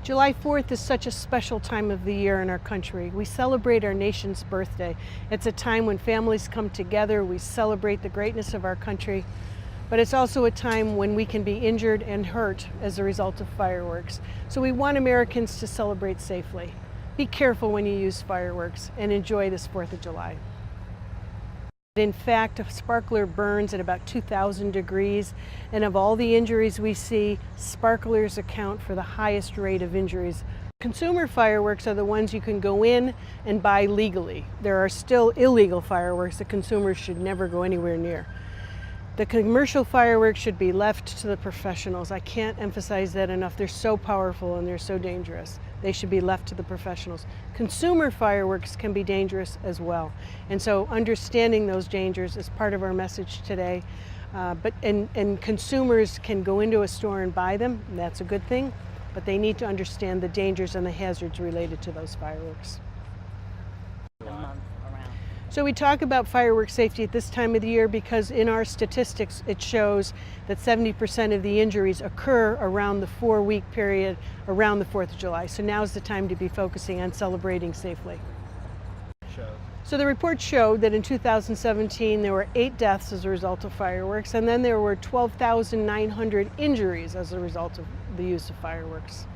July 4th is such a special time of the year in our country. We celebrate our nation's birthday. It's a time when families come together, we celebrate the greatness of our country, but it's also a time when we can be injured and hurt as a result of fireworks. So we want Americans to celebrate safely. Be careful when you use fireworks and enjoy this 4th of July. In fact, a sparkler burns at about 2,000 degrees, and of all the injuries we see, sparklers account for the highest rate of injuries. Consumer fireworks are the ones you can go in and buy legally. There are still illegal fireworks that consumers should never go anywhere near. The commercial fireworks should be left to the professionals. I can't emphasize that enough. They're so powerful and they're so dangerous. They should be left to the professionals. Consumer fireworks can be dangerous as well. And so understanding those dangers is part of our message today. And consumers can go into a store and buy them. That's a good thing. But they need to understand the dangers and the hazards related to those fireworks. So we talk about fireworks safety at this time of the year because in our statistics it shows that 70% of the injuries occur around the 4-week period around the 4th of July. So now's the time to be focusing on celebrating safely. So the report showed that in 2017 there were 8 deaths as a result of fireworks, and then there were 12,900 injuries as a result of the use of fireworks.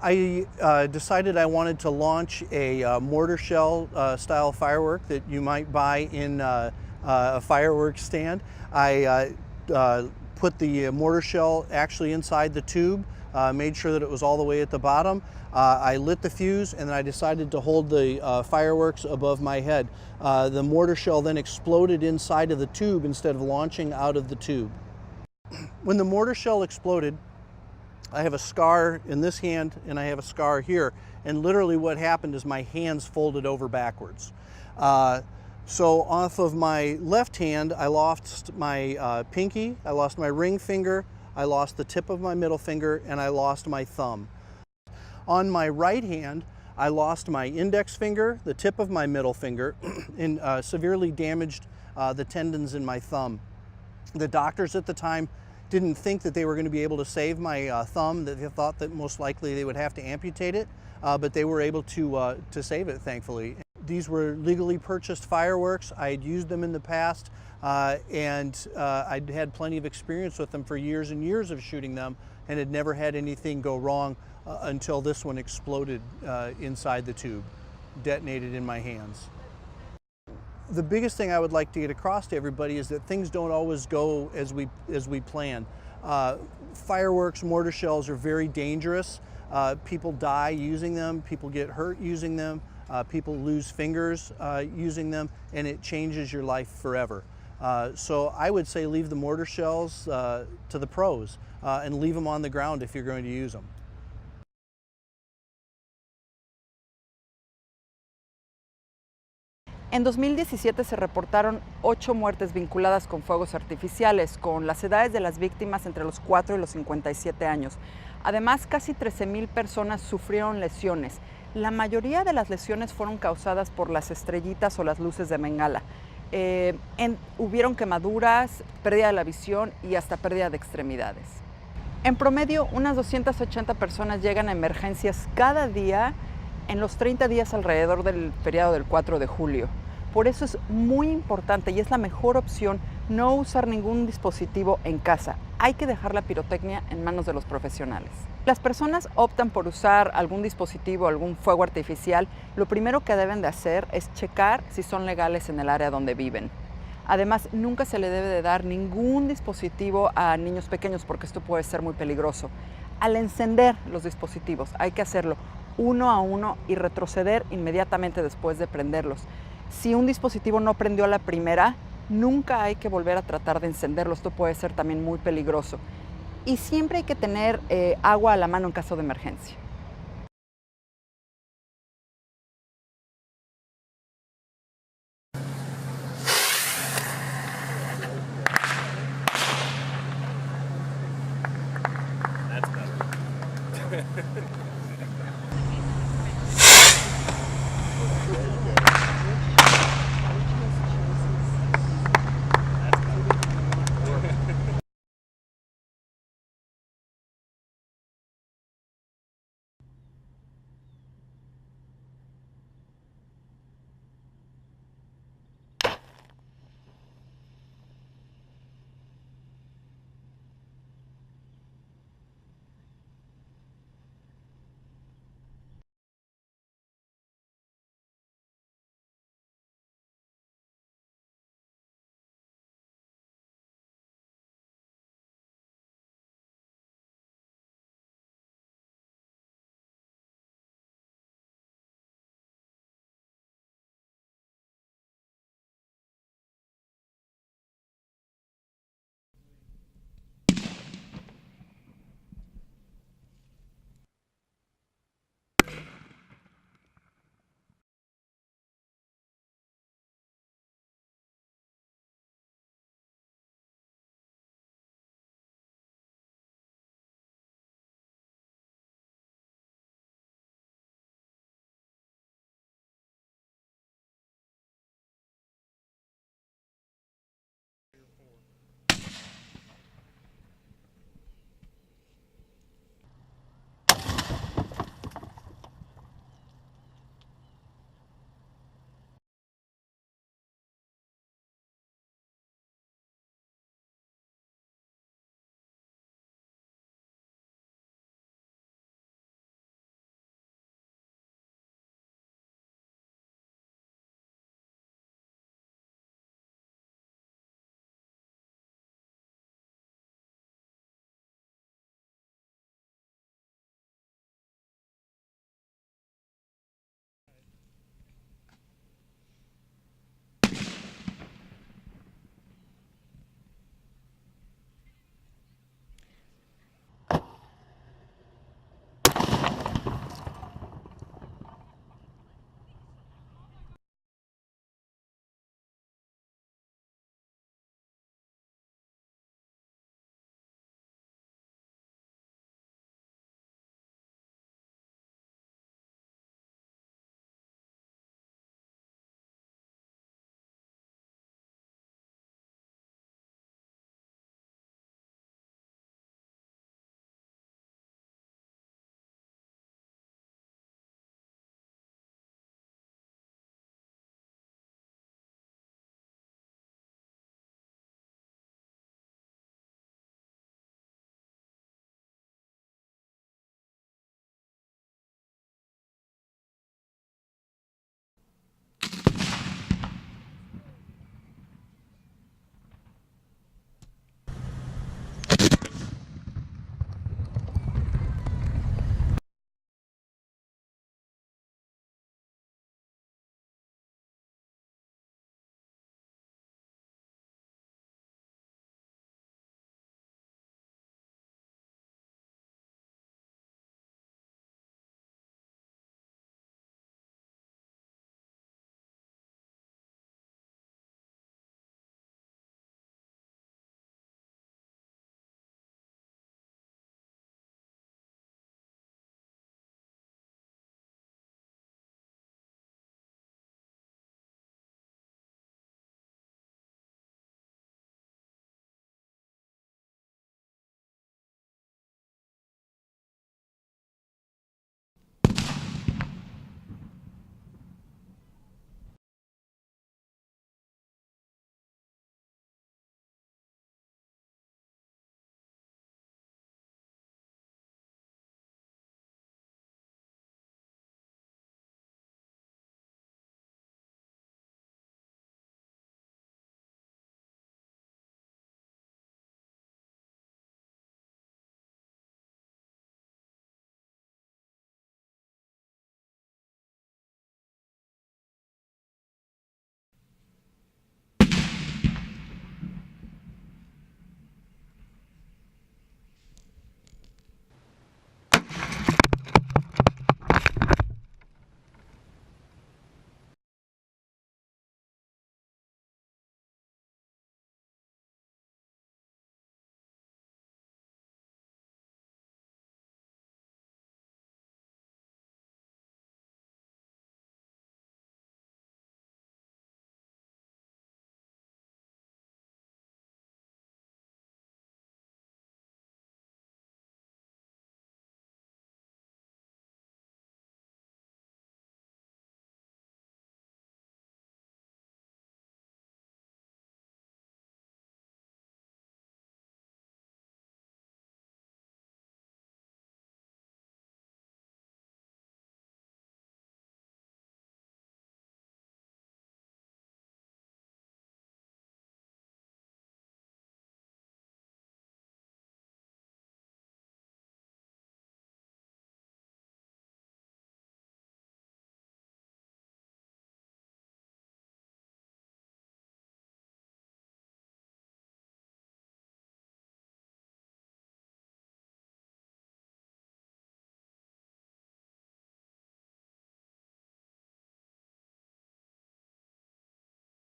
I decided I wanted to launch a mortar shell style firework that you might buy in a fireworks stand. I put the mortar shell actually inside the tube, made sure that it was all the way at the bottom. I lit the fuse, and then I decided to hold the fireworks above my head. The mortar shell then exploded inside of the tube instead of launching out of the tube. When the mortar shell exploded, I have a scar in this hand and I have a scar here, and literally what happened is my hands folded over backwards. So off of my left hand I lost my pinky, I lost my ring finger, I lost the tip of my middle finger, and I lost my thumb. On my right hand I lost my index finger, the tip of my middle finger, and severely damaged the tendons in my thumb. The doctors at the time didn't think that they were going to be able to save my thumb, that they thought that most likely they would have to amputate it, but they were able to save it, thankfully. These were legally purchased fireworks. I had used them in the past, and I'd had plenty of experience with them for years and years of shooting them, and had never had anything go wrong until this one exploded inside the tube, detonated in my hands. The biggest thing I would like to get across to everybody is that things don't always go as we plan. Fireworks, mortar shells are very dangerous. People die using them, people get hurt using them, people lose fingers using them, and it changes your life forever. So I would say leave the mortar shells to the pros and leave them on the ground if you're going to use them. En 2017 se reportaron 8 muertes vinculadas con fuegos artificiales, con las edades de las víctimas entre los 4 y los 57 años. Además, casi 13,000 personas sufrieron lesiones. La mayoría de las lesiones fueron causadas por las estrellitas o las luces de bengala. Hubieron quemaduras, pérdida de la visión y hasta pérdida de extremidades. En promedio, unas 280 personas llegan a emergencias cada día en los 30 días alrededor del feriado del 4 de julio. Por eso es muy importante y es la mejor opción no usar ningún dispositivo en casa. Hay que dejar la pirotecnia en manos de los profesionales. Las personas optan por usar algún dispositivo, algún fuego artificial. Lo primero que deben de hacer es checar si son legales en el área donde viven. Además, nunca se le debe de dar ningún dispositivo a niños pequeños porque esto puede ser muy peligroso. Al encender los dispositivos hay que hacerlo uno a uno y retroceder inmediatamente después de prenderlos. Si un dispositivo no prendió a la primera, nunca hay que volver a tratar de encenderlo. Esto puede ser también muy peligroso. Y siempre hay que tener agua a la mano en caso de emergencia. That's better.